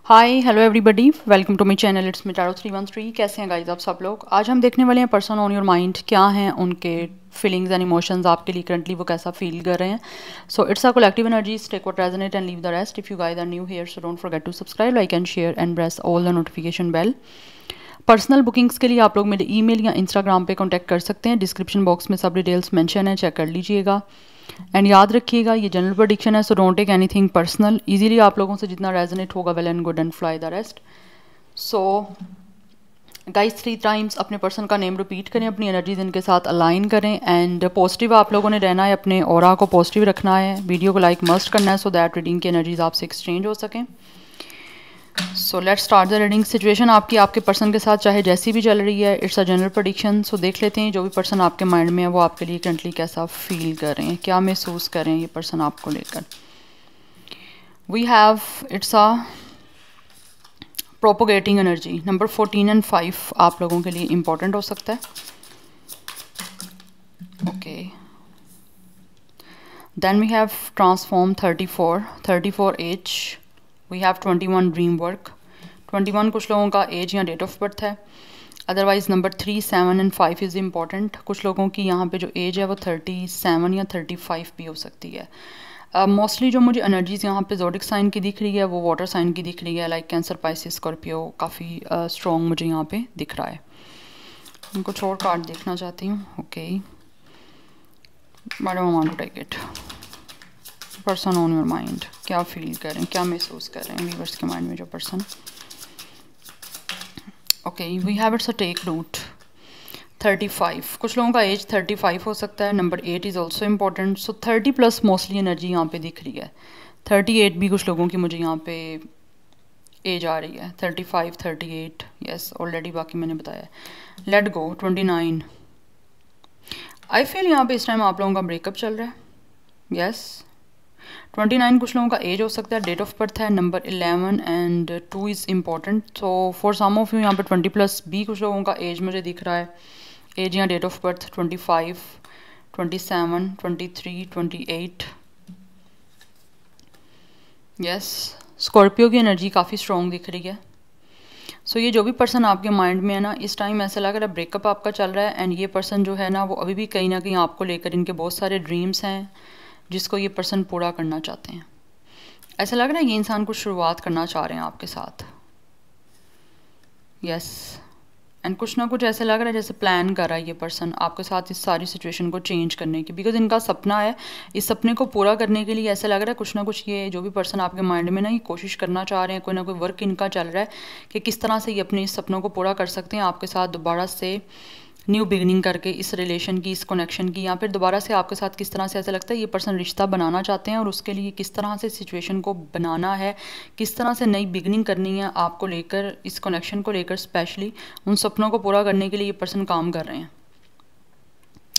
Hi hello everybody, welcome to my channel. It's me tarot 313। कैसे हैं guys आप सब लोग। आज हम देखने वाले हैं पर्सन ऑन योर माइंड, क्या हैं उनके फीलिंग्स एंड इमोशंस आपके लिए करंटली, वो कैसा फील कर रहे हैं। So it's a collective energies, take what resonate and leave the rest. If you guys are new here so don't forget to subscribe, like and share and press all the notification bell. Personal bookings के लिए आप लोग मेरे email या Instagram पे contact कर सकते हैं। डिस्क्रिप्शन बॉक्स में सब डिटेल्स मेंशन है, चेक कर लीजिएगा। एंड याद रखिएगा ये जनरल प्रेडिक्शन है, so don't take anything personal. Easily आप लोगों से जितना रेजोनेट होगा well and good and fly the rest. So guys 3 times अपने पर्सन का नेम रिपीट करें, अपनी एनर्जीज इनके साथ अलाइन करें एंड पॉजिटिव आप लोगों ने रहना है, अपने ऑरा को पॉजिटिव रखना है। वीडियो को लाइक मस्ट करना है सो दैट रीडिंग की एनर्जीज आपसे एक्सचेंज हो सकें। So let's start the reading. Situation आपकी आपके पर्सन के साथ चाहे जैसी भी चल रही है, इट्स अ जनरल प्रेडिक्शन। सो देख लेते हैं जो भी पर्सन आपके माइंड में है वो आपके लिए करंटली कैसा फील कर रहे हैं, क्या महसूस कर रहे हैं ये पर्सन आपको लेकर। We have it's a propagating energy. Number 14 and 5 आप लोगों के लिए इंपॉर्टेंट हो सकता है। Okay, then we have transform 34 age. We have 21 dream work. 21 कुछ लोगों का एज या डेट ऑफ बर्थ है। Otherwise number 3, 7 and 5 is important. कुछ लोगों की यहाँ पे जो एज है वो 37 या 35 भी हो सकती है। मोस्टली जो मुझे एनर्जीज यहाँ पे जोडिक साइन की दिख रही है वो वाटर साइन की दिख रही है, लाइक कैंसर, पाइसिस, स्कॉर्पियो। काफ़ी स्ट्रॉन्ग मुझे यहाँ पे दिख रहा है। उनको छोड़ कार्ड देखना चाहती हूँ। Okay, but I want to take it. Person on your mind क्या फील कर रहे हैं, क्या महसूस कर रहे हैं व्यूअर्स के माइंड में जो person. Okay, we have it's a take root 35। कुछ लोगों का एज 35 हो सकता है। Number 8 is also important. So 30 plus mostly energy यहाँ पे दिख रही है। 38 भी कुछ लोगों की मुझे यहाँ पे एज आ रही है। 35, 38 यस, ऑलरेडी बाकी मैंने बताया। Let go 29। आई फील यहाँ पे इस टाइम आप लोगों का ब्रेकअप चल रहा है। यस, 29 कुछ लोगों का एज हो सकता है। डेट ऑफ बर्थ है number 11 and 2 is important. So for some of you यहाँ पे 20 प्लस भी कुछ लोगों का एज मुझे दिख रहा है। एज या date of birth 25, 27, 23, 28 yes. Scorpio की एनर्जी काफ़ी स्ट्रॉन्ग दिख रही है। सो ये जो भी पर्सन आपके माइंड में है ना, इस टाइम ऐसा लग रहा है ब्रेकअप आपका चल रहा है। एंड ये पर्सन जो है ना वो अभी भी कहीं ना कहीं आपको लेकर, इनके बहुत सारे ड्रीम्स हैं जिसको ये पर्सन पूरा करना चाहते हैं। ऐसा लग रहा है ये इंसान कुछ शुरुआत करना चाह रहे हैं आपके साथ। यस, एंड कुछ ना कुछ ऐसा लग रहा है जैसे प्लान कर रहा है ये पर्सन आपके साथ इस सारी सिचुएशन को चेंज करने की, बिकॉज इनका सपना है। इस सपने को पूरा करने के लिए ऐसा लग रहा है कुछ ना कुछ ये जो भी पर्सन आपके माइंड में ना ये कोशिश करना चाह रहे हैं। कोई ना कोई वर्क इनका चल रहा है कि किस तरह से ये अपने इस सपनों को पूरा कर सकते हैं आपके साथ दोबारा से न्यू बिगनिंग करके, इस रिलेशन की, इस कनेक्शन की, या फिर दोबारा से आपके साथ किस तरह से ऐसा लगता है ये पर्सन रिश्ता बनाना चाहते हैं और उसके लिए किस तरह से सिचुएशन को बनाना है, किस तरह से नई बिगनिंग करनी है आपको लेकर, इस कनेक्शन को लेकर स्पेशली उन सपनों को पूरा करने के लिए ये पर्सन काम कर रहे हैं।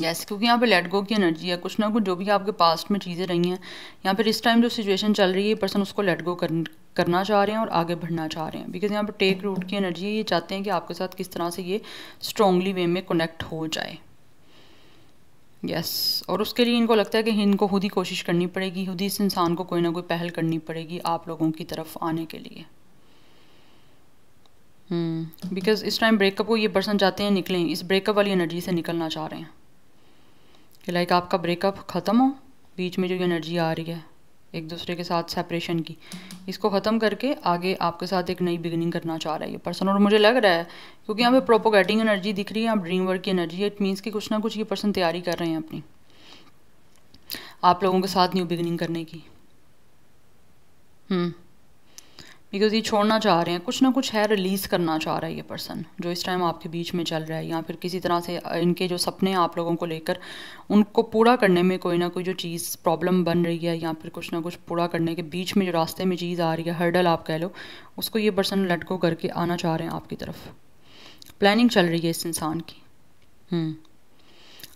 यस, क्योंकि यहाँ पे लेट गो की एनर्जी है। कुछ ना कुछ जो भी आपके पास्ट में चीज़ें रही हैं या फिर इस टाइम जो सिचुएशन चल रही है ये पर्सन उसको लेट गो करना चाह रहे हैं और आगे बढ़ना चाह रहे हैं। बिकॉज यहाँ पे टेक रूट की एनर्जी है। ये चाहते हैं कि आपके साथ किस तरह से ये स्ट्रांगली वे में कनेक्ट हो जाए। यस, और उसके लिए इनको लगता है कि इनको खुद ही कोशिश करनी पड़ेगी, खुद ही इस इंसान को कोई ना कोई पहल करनी पड़ेगी आप लोगों की तरफ आने के लिए। बिकॉज इस टाइम ब्रेकअप को ये पर्सन चाहते हैं निकलें, इस ब्रेकअप वाली एनर्जी से निकलना चाह रहे हैं कि लाइक आपका ब्रेकअप ख़त्म हो। बीच में जो एनर्जी आ रही है एक दूसरे के साथ सेपरेशन की, इसको ख़त्म करके आगे आपके साथ एक नई बिगिनिंग करना चाह रहा है ये पर्सन। और मुझे लग रहा है क्योंकि यहाँ पे प्रोपोगेटिंग एनर्जी दिख रही है, यहाँ ड्रीम वर्क की एनर्जी है, इट मीन्स कि कुछ ना कुछ ये पर्सन तैयारी कर रहे हैं अपनी आप लोगों के साथ न्यू बिगिनिंग करने की। बिकॉज ये छोड़ना चाह रहे हैं, कुछ ना कुछ है रिलीज़ करना चाह रहा है ये पर्सन जो इस टाइम आपके बीच में चल रहा है, या फिर किसी तरह से इनके जो सपने हैं आप लोगों को लेकर उनको पूरा करने में कोई ना कोई जो चीज़ प्रॉब्लम बन रही है, या फिर कुछ ना कुछ पूरा करने के बीच में जो रास्ते में चीज़ आ रही है, हर्डल आप कह लो, उसको ये पर्सन लेट गो करके आना चाह रहे हैं आपकी तरफ। प्लानिंग चल रही है इस इंसान की।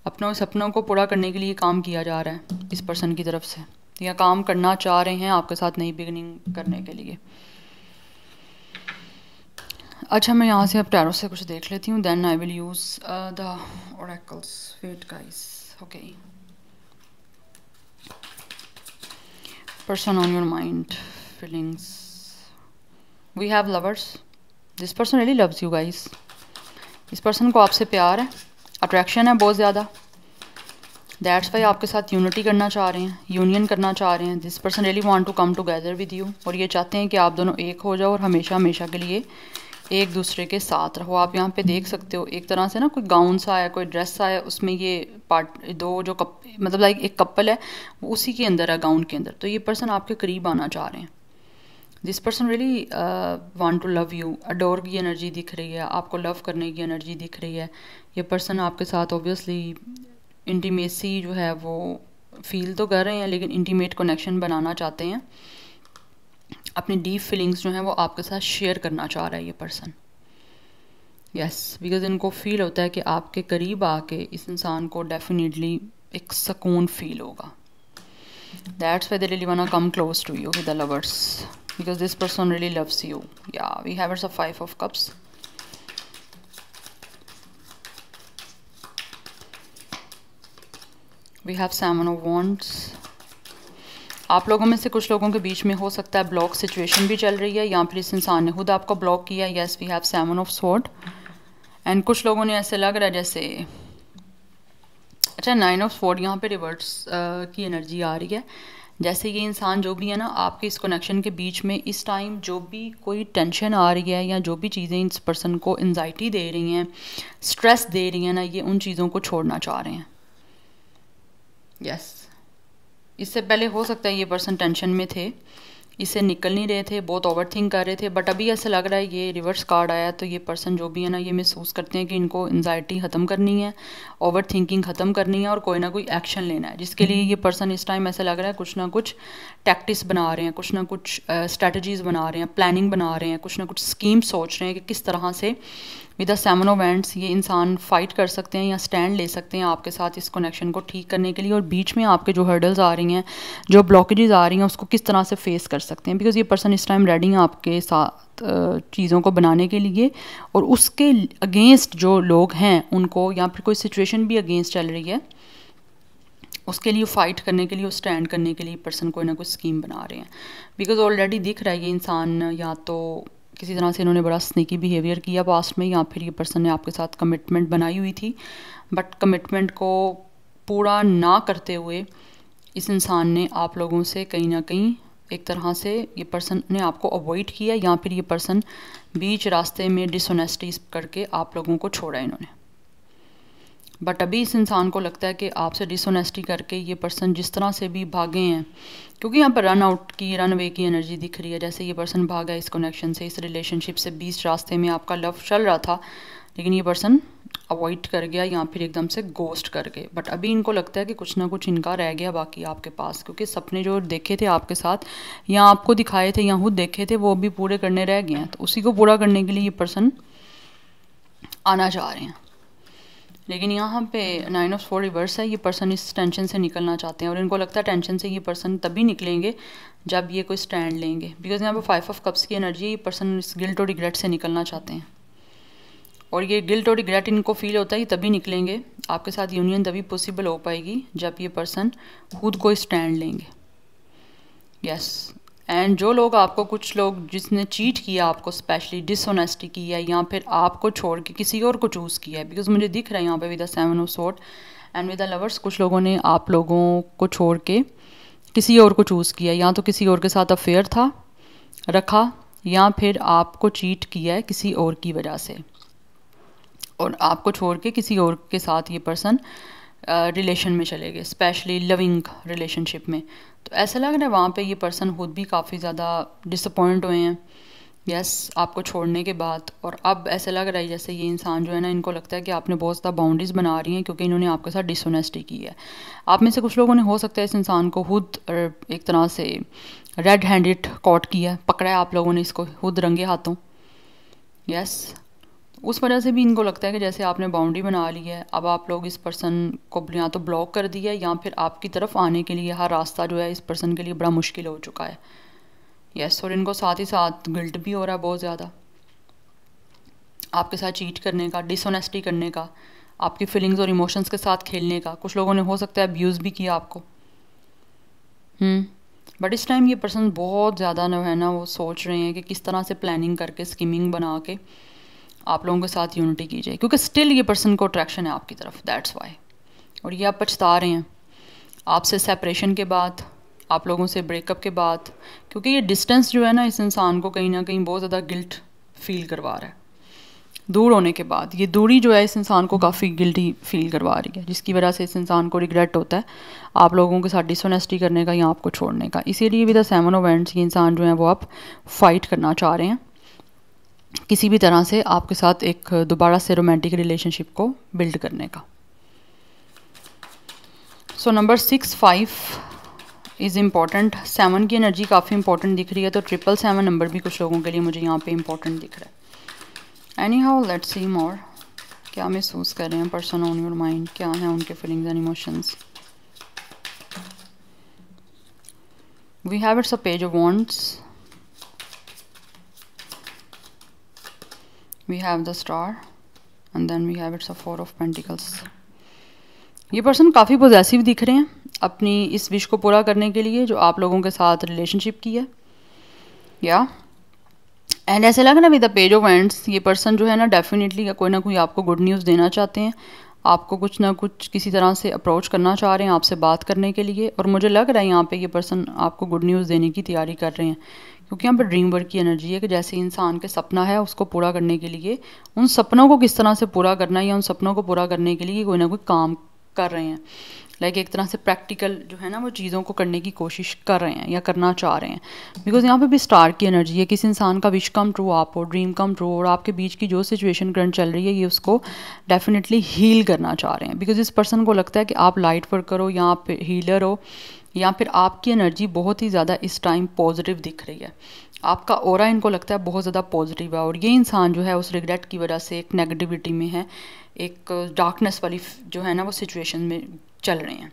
अपनों सपनों को पूरा करने के लिए काम किया जा रहा है इस पर्सन की तरफ से, या काम करना चाह रहे हैं आपके साथ नई बिगिनिंग करने के लिए। अच्छा, मैं यहाँ से अब टैरो से कुछ देख लेती हूँ, then I will use the oracles. Wait guys, okay. Person on your mind, feelings, we have lovers, this person really loves you guys. इस पर्सन को आपसे प्यार है, अट्रैक्शन है बहुत ज़्यादा, दैट्स वाई आपके साथ यूनिटी करना चाह रहे हैं, यूनियन करना चाह रहे हैं। This person really want to come together with you, और ये चाहते हैं कि आप दोनों एक हो जाओ और हमेशा हमेशा के लिए एक दूसरे के साथ रहो। आप यहाँ पे देख सकते हो एक तरह से ना कोई गाउन सा है, कोई ड्रेस सा है, उसमें ये पार्ट दो जो मतलब लाइक एक कपल है वो उसी के अंदर है, गाउन के अंदर। तो ये पर्सन आपके करीब आना चाह रहे हैं। This person really want to love you, adore की एनर्जी दिख रही है, आपको लव करने की एनर्जी दिख रही है। ये पर्सन आपके साथ ऑब्वियसली इंटीमेसी जो है वो फील तो कर रहे हैं, लेकिन इंटीमेट कनेक्शन बनाना चाहते हैं। अपनी डीप फीलिंग्स जो हैं वो आपके साथ शेयर करना चाह रहा है ये पर्सन। यस, बिकॉज इनको फील होता है कि आपके करीब आके इस इंसान को डेफिनेटली एक सुकून फील होगा। That's why they really want to come close to you with the lovers, because this person really loves you. या we have a 5 of cups. We have 7 of wands. आप लोगों में से कुछ लोगों के बीच में हो सकता है ब्लॉक सिचुएशन भी चल रही है, या फिर इस इंसान ने खुद आपको ब्लॉक किया। Yes, we have 7 of sword. And कुछ लोगों ने ऐसे लग रहा है जैसे, अच्छा 9 ऑफ स्वॉर्ड यहाँ पे रिवर्स की एनर्जी आ रही है। जैसे ये इंसान जो भी है ना आपके इस कनेक्शन के बीच में इस टाइम जो भी कोई टेंशन आ रही है या जो भी चीज़ें इस पर्सन को एंजाइटी दे रही हैं, स्ट्रेस दे रही हैं ना, ये उन चीज़ों को छोड़ना चाह रहे हैं। यस, इससे पहले हो सकता है ये पर्सन टेंशन में थे, इससे निकल नहीं रहे थे, बहुत ओवर थिंक कर रहे थे, बट अभी ऐसा लग रहा है ये रिवर्स कार्ड आया तो ये पर्सन जो भी है ना ये महसूस करते हैं कि इनको एंजाइटी ख़त्म करनी है, ओवर थिंकिंग ख़त्म करनी है और कोई ना कोई एक्शन लेना है, जिसके लिए ये पर्सन इस टाइम ऐसा लग रहा है कुछ ना कुछ टैक्टिक्स बना रहे हैं, कुछ ना कुछ स्ट्रेटजीज़ बना रहे हैं, प्लानिंग बना रहे हैं, कुछ ना कुछ स्कीम सोच रहे हैं कि किस तरह से विद द 7 ऑफ वैंड्स ये इंसान फाइट कर सकते हैं या स्टैंड ले सकते हैं आपके साथ इस कनेक्शन को ठीक करने के लिए, और बीच में आपके जो हर्डल्स आ रही हैं, जो ब्लॉकेजेस आ रही हैं, उसको किस तरह से फेस कर सकते हैं। बिकॉज ये पर्सन इस टाइम रेडी है आपके साथ चीज़ों को बनाने के लिए, और उसके अगेंस्ट जो लोग हैं उनको, या फिर कोई सिचुएशन भी अगेंस्ट चल रही है उसके लिए फाइट करने के लिए और स्टैंड करने के लिए पर्सन कोई ना कोई स्कीम बना रहे हैं। बिकॉज ऑलरेडी दिख रहा है ये इंसान या तो किसी तरह से इन्होंने बड़ा स्नेकी बिहेवियर किया पास्ट में, या फिर ये पर्सन ने आपके साथ कमिटमेंट बनाई हुई थी, बट कमिटमेंट को पूरा ना करते हुए इस इंसान ने आप लोगों से कहीं ना कहीं एक तरह से ये पर्सन ने आपको अवॉइड किया, या फिर ये पर्सन बीच रास्ते में डिसऑनेस्टी करके आप लोगों को छोड़ा इन्होंने। बट अभी इस इंसान को लगता है कि आपसे डिसऑनेस्टी करके ये पर्सन जिस तरह से भी भागे हैं, क्योंकि यहाँ पर रन आउट की, रन अवे की एनर्जी दिख रही है, जैसे ये पर्सन भागा इस कनेक्शन से, इस रिलेशनशिप से, बीच रास्ते में आपका लव चल रहा था लेकिन ये पर्सन अवॉइड कर गया या फिर एकदम से गोस्ट कर गए। बट अभी इनको लगता है कि कुछ ना कुछ इनका रह गया बाकी आपके पास, क्योंकि सपने जो देखे थे आपके साथ या आपको दिखाए थे या खुद देखे थे वो अभी पूरे करने रह गए हैं, तो उसी को पूरा करने के लिए ये पर्सन आना चाह रहे हैं। लेकिन यहाँ पे 9 ऑफ स्वॉर्ड रिवर्स है, ये पर्सन इस टेंशन से निकलना चाहते हैं, और इनको लगता है टेंशन से ये पर्सन तभी निकलेंगे जब ये कोई स्टैंड लेंगे। बिकॉज यहाँ पे 5 ऑफ कप्स की एनर्जी है, ये पर्सन इस गिल्ट और रिग्रेट से निकलना चाहते हैं, और ये गिल्ट और रिग्रेट इनको फील होता है, ये तभी निकलेंगे, आपके साथ यूनियन तभी पॉसिबल हो पाएगी जब ये पर्सन खुद को स्टैंड लेंगे। यस, एंड जो लोग आपको, कुछ लोग जिसने चीट किया आपको, स्पेशली डिसऑनेस्टी की है या फिर आपको छोड़ के किसी और को चूज़ किया है, बिकॉज मुझे दिख रहा है यहाँ पे with the 7 of sword and with the lovers, कुछ लोगों ने आप लोगों को छोड़ के किसी और को चूज़ किया, या तो किसी और के साथ अफेयर था रखा, या फिर आपको चीट किया है किसी और की वजह से, और आपको छोड़ के किसी और के साथ ये पर्सन रिलेशन में चले गए, स्पेशली लविंग रिलेशनशिप में। तो ऐसा लग रहा है वहाँ पे ये पर्सन खुद भी काफ़ी ज़्यादा डिसअपॉइंट हुए हैं, यस, आपको छोड़ने के बाद। और अब ऐसा लग रहा है जैसे ये इंसान जो है ना, इनको लगता है कि आपने बहुत ज़्यादा बाउंड्रीज बना रही हैं, क्योंकि इन्होंने आपके साथ डिसऑनेस्टी की है। आप में से कुछ लोगों ने हो सकता है इस इंसान को खुद एक तरह से रेड हैंडेड कॉट किया है, पकड़ा है आप लोगों ने इसको खुद रंगे हाथों। यस, उस वजह से भी इनको लगता है कि जैसे आपने बाउंड्री बना ली है, अब आप लोग इस पर्सन को या तो ब्लॉक कर दिया या फिर आपकी तरफ आने के लिए हर रास्ता जो है इस पर्सन के लिए बड़ा मुश्किल हो चुका है। यस, और इनको साथ ही साथ गिल्ट भी हो रहा है बहुत ज़्यादा, आपके साथ चीट करने का, डिसऑनेस्टी करने का, आपकी फीलिंग्स और इमोशंस के साथ खेलने का। कुछ लोगों ने हो सकता है अब्यूज़ भी किया आपको, बट इस टाइम ये पर्सन बहुत ज़्यादा जो है ना वो सोच रहे हैं कि किस तरह से प्लानिंग करके स्कीमिंग बना के आप लोगों के साथ यूनिटी की जाए, क्योंकि स्टिल ये पर्सन को अट्रैक्शन है आपकी तरफ, दैट्स वाई। और ये आप पछता रहे हैं आपसे सेपरेशन के बाद, आप लोगों से ब्रेकअप के बाद, क्योंकि ये डिस्टेंस जो है ना इस इंसान को कहीं ना कहीं बहुत ज़्यादा गिल्ट फील करवा रहा है। दूर होने के बाद ये दूरी जो है इस इंसान को काफ़ी गिल्टी फील करवा रही है, जिसकी वजह से इस इंसान को रिग्रेट होता है आप लोगों के साथ डिसऑनेस्टी करने का या आपको छोड़ने का। इसीलिए विद द 7 ऑफ वैंड्स ये इंसान जो है वो आप फाइट करना चाह रहे हैं, किसी भी तरह से आपके साथ एक दोबारा से रोमांटिक रिलेशनशिप को बिल्ड करने का। So number 6, 5 is important. 7 की एनर्जी काफ़ी इंपॉर्टेंट दिख रही है, तो 777 नंबर भी कुछ लोगों के लिए मुझे यहाँ पे इंपॉर्टेंट दिख रहा है। एनी हाउ लेट्स सी मोर, क्या महसूस कर रहे हैं पर्सन ऑन योर माइंड, क्या है उनके feelings and emotions. We have it's a page of wands, we have the star and then we have it's a 4 of pentacles। ये पर्सन काफ़ी पॉजेसिव दिख रहे हैं अपनी इस विश को पूरा करने के लिए जो आप लोगों के साथ रिलेशनशिप की है, या एंड ऐसे लग रहा है with the page of wands ये पर्सन जो है ना डेफिनेटली कोई ना कोई आपको गुड न्यूज़ देना चाहते हैं, आपको कुछ ना कुछ किसी तरह से अप्रोच करना चाह रहे हैं आपसे बात करने के लिए। और मुझे लग रहा है यहाँ पे ये पर्सन आपको गुड न्यूज़ देने की तैयारी कर रहे हैं, क्योंकि यहाँ पर ड्रीम वर्क की एनर्जी है कि जैसे इंसान के सपना है उसको पूरा करने के लिए, उन सपनों को किस तरह से पूरा करना है या उन सपनों को पूरा करने के लिए कोई ना कोई काम कर रहे हैं, लाइक एक तरह से प्रैक्टिकल जो है ना वो चीज़ों को करने की कोशिश कर रहे हैं या करना चाह रहे हैं। बिकॉज यहाँ पे भी स्टार की एनर्जी है, किसी इंसान का विश कम ट्रू आप हो, ड्रीम कम ट्रू, और आपके बीच की जो सिचुएशन करंट चल रही है ये उसको डेफिनेटली हील करना चाह रहे हैं। बिकॉज इस पर्सन को लगता है कि आप लाइट वर्कर हो या आप हीलर हो, या फिर आपकी एनर्जी बहुत ही ज़्यादा इस टाइम पॉजिटिव दिख रही है, आपका ऑरा इनको लगता है बहुत ज़्यादा पॉजिटिव है। और ये इंसान जो है उस रिग्रेट की वजह से एक नेगेटिविटी में है, एक डार्कनेस वाली जो है ना वो सिचुएशन में चल रहे हैं,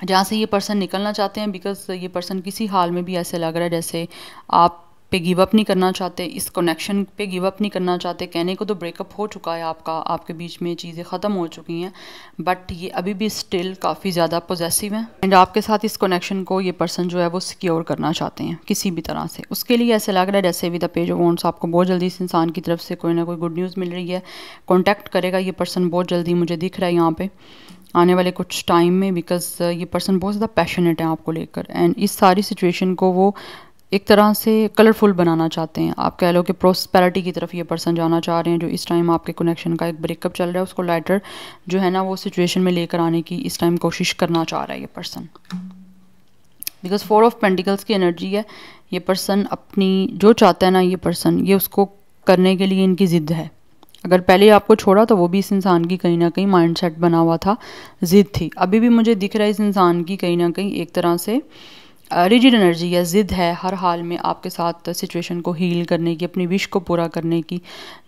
जहाँ से ये पर्सन निकलना चाहते हैं। बिकॉज ये पर्सन किसी हाल में भी ऐसे लग रहा है जैसे आप पे गिव अप नहीं करना चाहते, इस कनेक्शन पे गिव अप नहीं करना चाहते। कहने को तो ब्रेकअप हो चुका है आपका, आपके बीच में चीज़ें ख़त्म हो चुकी हैं, बट ये अभी भी स्टिल काफ़ी ज़्यादा पॉजेसिव हैं एंड आपके साथ इस कनेक्शन को ये पर्सन जो है वो सिक्योर करना चाहते हैं किसी भी तरह से। उसके लिए ऐसे लग रहा है जैसे with the page of wands आपको बहुत जल्दी इस इंसान की तरफ से कोई ना कोई गुड न्यूज़ मिल रही है, कॉन्टैक्ट करेगा ये पर्सन बहुत जल्दी, मुझे दिख रहा है यहाँ पे आने वाले कुछ टाइम में। बिकॉज ये पर्सन बहुत ज़्यादा पैशनेट है आपको लेकर एंड इस सारी सिचुएशन को वो एक तरह से कलरफुल बनाना चाहते हैं। आप कह लो कि प्रोस्पेरिटी की तरफ ये पर्सन जाना चाह रहे हैं। जो इस टाइम आपके कनेक्शन का एक ब्रेकअप चल रहा है उसको लाइटर जो है ना वो सिचुएशन में लेकर आने की इस टाइम कोशिश करना चाह रहा है ये पर्सन। बिकॉज 4 ऑफ पेंटिकल्स की एनर्जी है, ये पर्सन अपनी जो चाहता है ना ये पर्सन ये उसको करने के लिए इनकी ज़िद है। अगर पहले आपको छोड़ा तो वो भी इस इंसान की कहीं ना कहीं माइंडसेट बना हुआ था, ज़िद थी। अभी भी मुझे दिख रहा है इस इंसान की कहीं ना कहीं एक तरह से रिजिड एनर्जी है, ज़िद है हर हाल में आपके साथ सिचुएशन को हील करने की, अपनी विश को पूरा करने की।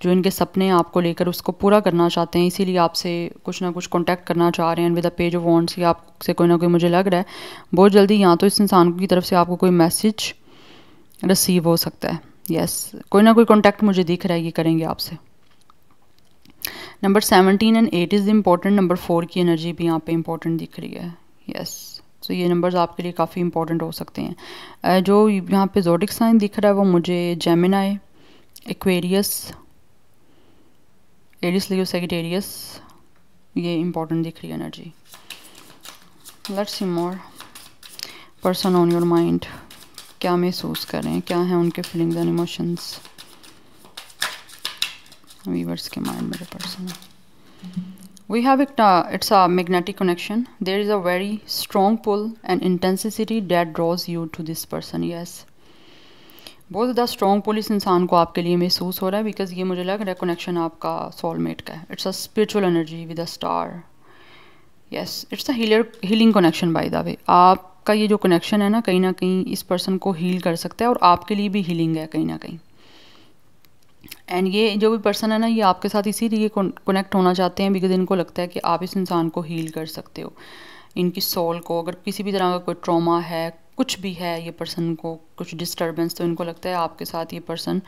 जो इनके सपने हैं आपको लेकर उसको पूरा करना चाहते हैं, इसीलिए आपसे कुछ ना कुछ कांटेक्ट करना चाह रहे हैं with the page of wands. या आपसे कोई ना कोई मुझे लग रहा है बहुत जल्दी यहाँ तो इस इंसान की तरफ से आपको कोई मैसेज रिसीव हो सकता है। यस, कोई ना कोई कॉन्टैक्ट मुझे दिख रहा है ये करेंगे आपसे। Number 17 and 8 is important. Number 4 की एनर्जी भी यहाँ पे इम्पॉर्टेंट दिख रही है। यस, तो ये नंबर्स आपके लिए काफ़ी इंपॉर्टेंट हो सकते हैं। जो यहाँ पे ज़ोडिक साइन दिख रहा है वो मुझे जेमिनी, एक्वेरियस, एरिस, लियो, सैजिटेरियस, ये इम्पॉर्टेंट दिख रही है energy. Let's see more, person on your mind क्या महसूस कर रहे हैं, क्या है उनके फीलिंग्स एंड इमोशंस। वीवर्स के माइंड मेरे person, we have it, it's a magnetic connection. There is a very strong pull and intensity that draws you to this person. Yes, बहुत ज़्यादा स्ट्रॉन्ग पुल इस इंसान को आपके लिए महसूस हो रहा है। बिकॉज ये मुझे लग रहा है कनेक्शन आपका सोलमेट का है। It's a spiritual energy with a star. Yes, it's a healing connection by the way. आपका ये जो कनेक्शन है ना कहीं इस पर्सन को हील कर सकता है और आपके लिए भी हीलिंग है कहीं ना कहीं। एंड ये जो भी पर्सन है ना ये आपके साथ इसीलिए कनेक्ट होना चाहते हैं बिकॉज इनको लगता है कि आप इस इंसान को हील कर सकते हो, इनकी सोल को। अगर किसी भी तरह का कोई ट्रॉमा है, कुछ भी है ये पर्सन को, कुछ डिस्टर्बेंस, तो इनको लगता है आपके साथ ये पर्सन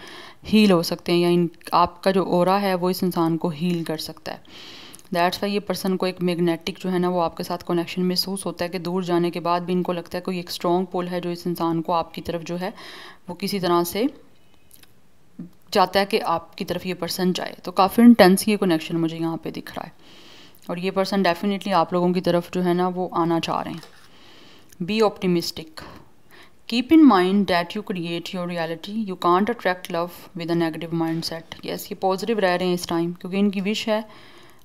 हील हो सकते हैं या आपका जो ऑरा है वो इस इंसान को हील कर सकता है। दैट्स वाई ये पर्सन को एक मैग्नेटिक जो है ना वो आपके साथ कनेक्शन महसूस होता है कि दूर जाने के बाद भी इनको लगता है कोई एक स्ट्रॉन्ग पुल है जो इस इंसान को आपकी तरफ जो है वो किसी तरह से चाहता है कि आपकी तरफ ये पर्सन जाए। तो काफ़ी इंटेंस ये कनेक्शन मुझे यहाँ पे दिख रहा है और ये पर्सन डेफिनेटली आप लोगों की तरफ जो है ना वो आना चाह रहे हैं। Be optimistic, keep in mind that you create your reality, you can't attract love with a negative mind set. Yes, ये पॉजिटिव रह रहे हैं इस टाइम क्योंकि इनकी विश है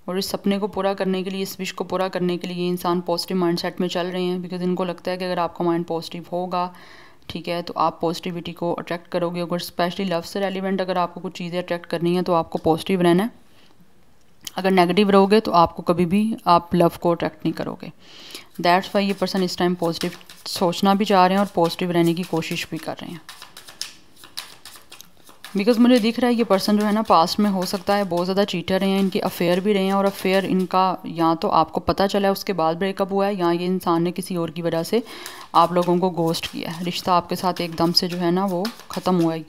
और इस सपने को पूरा करने के लिए, इस विश को पूरा करने के लिए ये इंसान पॉजिटिव माइंड सेट में चल रहे हैं। बिकॉज इनको लगता है कि अगर आपका माइंड पॉजिटिव होगा, ठीक है, तो आप पॉजिटिविटी को अट्रैक्ट करोगे। अगर स्पेशली लव से रेलिवेंट अगर आपको कुछ चीज़ें अट्रैक्ट करनी है तो आपको पॉजिटिव रहना है। अगर नेगेटिव रहोगे तो आपको कभी भी आप लव को अट्रैक्ट नहीं करोगे। दैट्स वाई ये पर्सन इस टाइम पॉजिटिव सोचना भी चाह रहे हैं और पॉजिटिव रहने की कोशिश भी कर रहे हैं। बिकॉज मुझे दिख रहा है ये पर्सन जो है ना पास्ट में हो सकता है बहुत ज़्यादा चीटर रहे हैं, इनके अफेयर भी रहे हैं और अफेयर इनका या तो आपको पता चला है उसके बाद ब्रेकअप हुआ है या ये इंसान ने किसी और की वजह से आप लोगों को गोस्ट किया है। रिश्ता आपके साथ एकदम से जो है ना वो ख़त्म हुआ है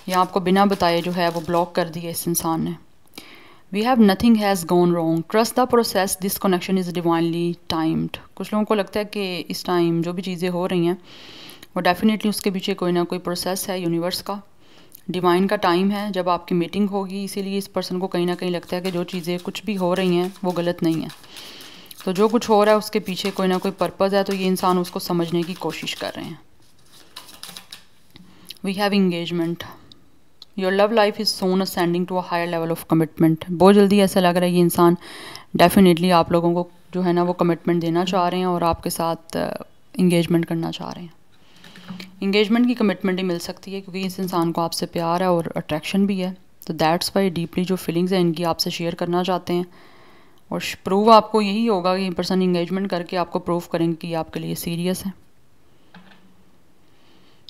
या आपको बिना बताए जो है वो ब्लॉक कर दिया इस इंसान ने। We have nothing has gone wrong, trust the process, this connection is divinely timed. कुछ लोगों को लगता है कि इस टाइम जो भी चीज़ें हो रही हैं वो डेफिनेटली उसके पीछे कोई ना कोई प्रोसेस है, यूनिवर्स का, डिवाइन का टाइम है जब आपकी मीटिंग होगी। इसीलिए इस पर्सन को कहीं ना कहीं लगता है कि जो चीज़ें कुछ भी हो रही हैं वो गलत नहीं है। तो जो कुछ हो रहा है उसके पीछे कोई ना कोई पर्पज़ है, तो ये इंसान उसको समझने की कोशिश कर रहे हैं। We have engagement, your love life is soon ascending to a higher level of commitment. बहुत जल्दी ऐसा लग रहा है ये इंसान डेफिनेटली आप लोगों को जो है ना वो कमिटमेंट देना चाह रहे हैं और आपके साथ इंगेजमेंट करना चाह रहे हैं। इंगेजमेंट की कमिटमेंट ही मिल सकती है क्योंकि इस इंसान को आपसे प्यार है और अट्रैक्शन भी है। तो दैट्स वाई डीपली जो फीलिंग्स हैं इनकी आपसे शेयर करना चाहते हैं और प्रूव आपको यही होगा कि पर्सन इंगेजमेंट करके आपको प्रूव करेंगे कि आपके लिए सीरियस है।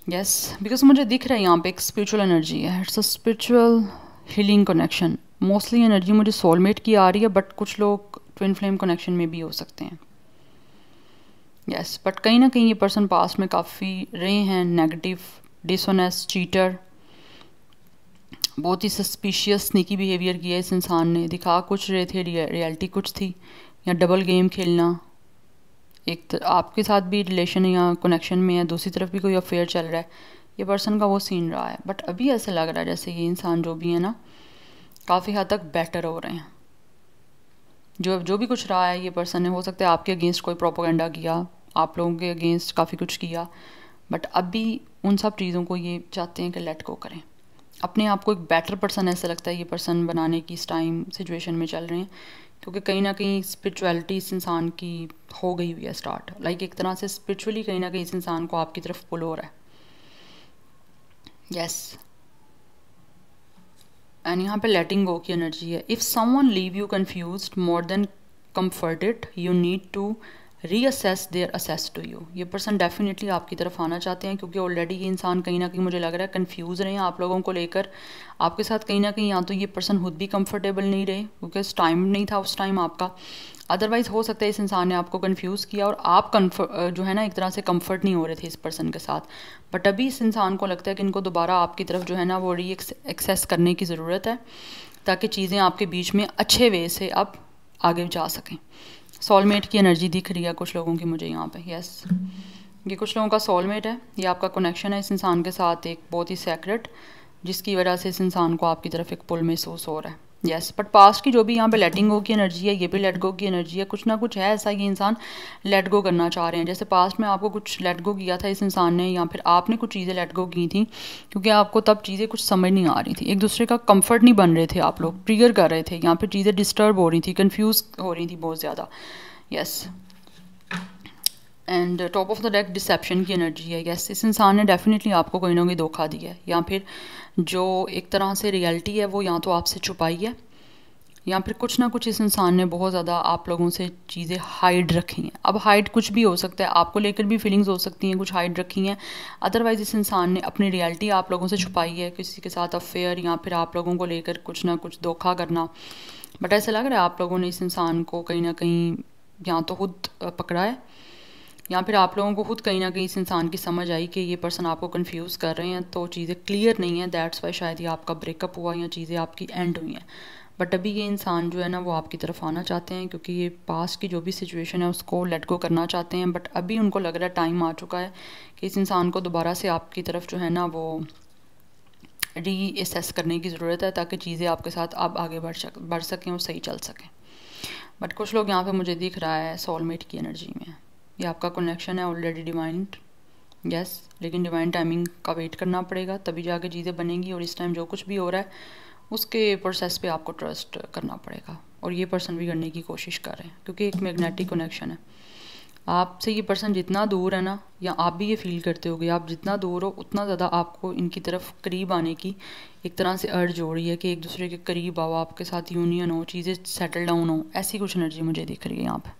यस, बिकॉज मुझे दिख रहा है यहाँ पे एक स्पिरिचुअल एनर्जी है, it's a spiritual healing connection. Mostly energy मुझे सोलमेट की आ रही है बट कुछ लोग ट्विन फ्लेम कनेक्शन में भी हो सकते हैं। यस, बट कहीं ना कहीं ये पर्सन पास्ट में काफ़ी रहे हैं नेगेटिव, डिसऑनेस्ट, चीटर, बहुत ही सस्पिशियस स्नीकी बिहेवियर किया इस इंसान ने। दिखा कुछ रहे थे, रियलिटी कुछ थी, या डबल गेम खेलना, एक आपके साथ भी रिलेशन या कनेक्शन में है, दूसरी तरफ भी कोई अफेयर चल रहा है, ये पर्सन का वो सीन रहा है। बट अभी ऐसा लग रहा है जैसे ये इंसान जो भी है ना काफ़ी हद तक बेटर हो रहे हैं। जो भी कुछ रहा है ये पर्सन ने, हो सकता है आपके अगेंस्ट कोई प्रोपोगंडा किया, आप लोगों के अगेंस्ट काफ़ी कुछ किया, बट अभी उन सब चीज़ों को ये चाहते हैं कि लेट गो करें, अपने आप को एक बेटर पर्सन ऐसा लगता है ये पर्सन बनाने की इस टाइम सिचुएशन में चल रहे हैं। क्योंकि कहीं ना कहीं स्पिरिचुअलिटी इस इंसान की हो गई हुई है स्टार्ट, लाइक एक तरह से स्पिरिचुअली कहीं ना कहीं इस इंसान को आपकी तरफ पुल हो रहा है। यस, एंड यहाँ पे लेटिंग गो की एनर्जी है। If someone leave you confused more than comforted, you need to reassess their access to you. ये पर्सन डेफिनेटली आपकी तरफ आना चाहते हैं क्योंकि ऑलरेडी ये इंसान कहीं ना कहीं मुझे लग रहा है कंफ्यूज रहे हैं आप लोगों को लेकर। आपके साथ कहीं ना कहीं या तो ये पर्सन खुद भी कंफर्टेबल नहीं रहे क्योंकि टाइम नहीं था उस टाइम आपका, अदरवाइज़ हो सकता है इस इंसान ने आपको कंफ्यूज किया और आप जो है ना एक तरह से कंफर्ट नहीं हो रहे थे इस पर्सन के साथ। बट अभी इस इंसान को लगता है कि इनको दोबारा आपकी तरफ जो है ना वो एक्सेस करने की ज़रूरत है ताकि चीज़ें आपके बीच में अच्छे वे से अब आगे जा सकें। सोलमेट की एनर्जी दिख रही है कुछ लोगों की मुझे यहाँ पे। यस, ये कुछ लोगों का सोलमेट है, ये आपका कनेक्शन है इस इंसान के साथ एक बहुत ही सेक्रेट, जिसकी वजह से इस इंसान को आपकी तरफ एक पुल महसूस हो रहा है। यस, बट पास्ट की जो भी यहाँ पे लेटिंग गो की एनर्जी है, ये भी लेट गो की एनर्जी है। कुछ ना कुछ है ऐसा, ये इंसान लेट गो करना चाह रहे हैं। जैसे पास्ट में आपको कुछ लेट गो किया था इस इंसान ने, या फिर आपने कुछ चीज़ें लेट गो की थी क्योंकि आपको तब चीज़ें कुछ समझ नहीं आ रही थी, एक दूसरे का कंफर्ट नहीं बन रहे थे, आप लोग ट्रिगर कर रहे थे, यहाँ पर चीज़ें डिस्टर्ब हो रही थी, कन्फ्यूज़ हो रही थी बहुत ज़्यादा। Yes, and top of the deck deception की एनर्जी है। यस, इस इंसान ने डेफिनेटली आपको कोई ना कोई धोखा दिया है, या फिर जो एक तरह से रियलिटी है वो या तो आपसे छुपाई है, या फिर कुछ ना कुछ इस इंसान ने बहुत ज़्यादा आप लोगों से चीज़ें हाइड रखी हैं। अब हाइड कुछ भी हो सकता है, आपको लेकर भी फीलिंग्स हो सकती हैं, कुछ हाइड रखी हैं। अदरवाइज़ इस इंसान ने अपनी रियलिटी आप लोगों से छुपाई है, किसी के साथ अफेयर या फिर आप लोगों को लेकर कुछ ना कुछ धोखा करना। बट ऐसा लग रहा है आप लोगों ने इस इंसान को कहीं ना कहीं या तो खुद पकड़ा है, या फिर आप लोगों को खुद कहीं ना कहीं इस इंसान की समझ आई कि ये पर्सन आपको कंफ्यूज कर रहे हैं, तो चीज़ें क्लियर नहीं है, दैट्स वाई शायद ये आपका ब्रेकअप हुआ या चीज़ें आपकी एंड हुई हैं। बट अभी ये इंसान जो है ना वो आपकी तरफ आना चाहते हैं, क्योंकि ये पास्ट की जो भी सिचुएशन है उसको लेट गो करना चाहते हैं। बट अभी उनको लग रहा है टाइम आ चुका है कि इस इंसान को दोबारा से आपकी तरफ जो है ना वो रीअसेस करने की ज़रूरत है, ताकि चीज़ें आपके साथ अब आगे बढ़ सकें और सही चल सकें। बट कुछ लोग यहाँ पे मुझे दिख रहा है सोलमेट की एनर्जी में, ये आपका कनेक्शन है ऑलरेडी डिवाइन, यस, लेकिन डिवाइन टाइमिंग का वेट करना पड़ेगा, तभी जाके चीज़ें बनेंगी। और इस टाइम जो कुछ भी हो रहा है उसके प्रोसेस पे आपको ट्रस्ट करना पड़ेगा, और ये पर्सन भी करने की कोशिश कर रहे हैं, क्योंकि एक मैग्नेटिक कनेक्शन है। आपसे ये पर्सन जितना दूर है ना, या आप भी ये फील करते होगे, आप जितना दूर हो उतना ज़्यादा आपको इनकी तरफ करीब आने की एक तरह से अर्ज हो रही है कि एक दूसरे के करीब आओ, आपके साथ यूनियन हो, चीज़ें सेटल डाउन हो, ऐसी कुछ एनर्जी मुझे दिख रही है यहाँ पे।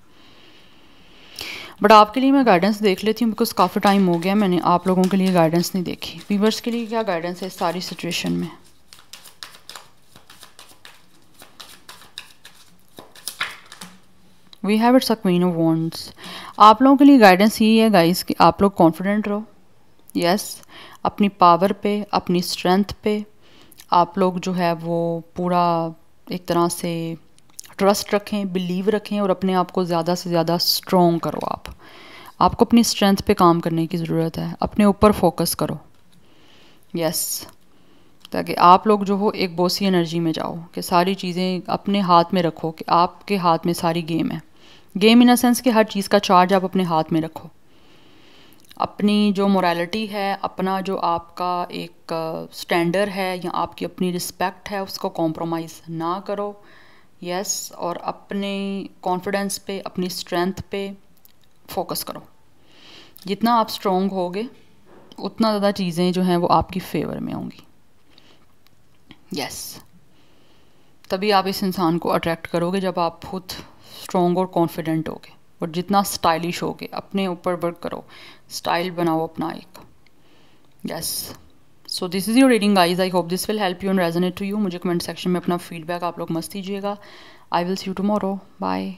बट आपके लिए मैं गाइडेंस देख लेती हूँ, बिकॉज काफ़ी टाइम हो गया मैंने आप लोगों के लिए गाइडेंस नहीं देखी। व्यूअर्स के लिए क्या गाइडेंस है इस सारी सिचुएशन में? We have it's a queen of wands. आप लोगों के लिए गाइडेंस यही है गाइस कि आप लोग कॉन्फिडेंट रहो, यस, अपनी पावर पे, अपनी स्ट्रेंथ पे आप लोग जो है वो पूरा एक तरह से ट्रस्ट रखें, बिलीव रखें, और अपने आप को ज़्यादा से ज़्यादा स्ट्रॉन्ग करो। आपको अपनी स्ट्रेंथ पे काम करने की ज़रूरत है, अपने ऊपर फोकस करो, यस, ताकि आप लोग जो हो एक बॉसी एनर्जी में जाओ, कि सारी चीज़ें अपने हाथ में रखो, कि आपके हाथ में सारी गेम है। गेम इन अ सेंस कि हर चीज़ का चार्ज आप अपने हाथ में रखो। अपनी जो मोरालिटी है, अपना जो आपका एक स्टैंडर्ड है या आपकी अपनी रिस्पेक्ट है, उसको कॉम्प्रोमाइज़ ना करो, यस, और अपने कॉन्फिडेंस पे, अपनी स्ट्रेंथ पे फोकस करो। जितना आप स्ट्रॉन्ग होगे उतना ज़्यादा चीज़ें जो हैं वो आपकी फेवर में होंगी, यस। तभी आप इस इंसान को अट्रैक्ट करोगे जब आप खुद स्ट्रॉन्ग और कॉन्फिडेंट होगे, और जितना स्टाइलिश होगे, अपने ऊपर वर्क करो, स्टाइल बनाओ अपना एक, yes. So this is your reading guys, I hope this will help you and resonate to you. मुझे कमेंट सेक्शन में अपना फीडबैक आप लोग मत दीजिएगा। I will see you tomorrow, bye.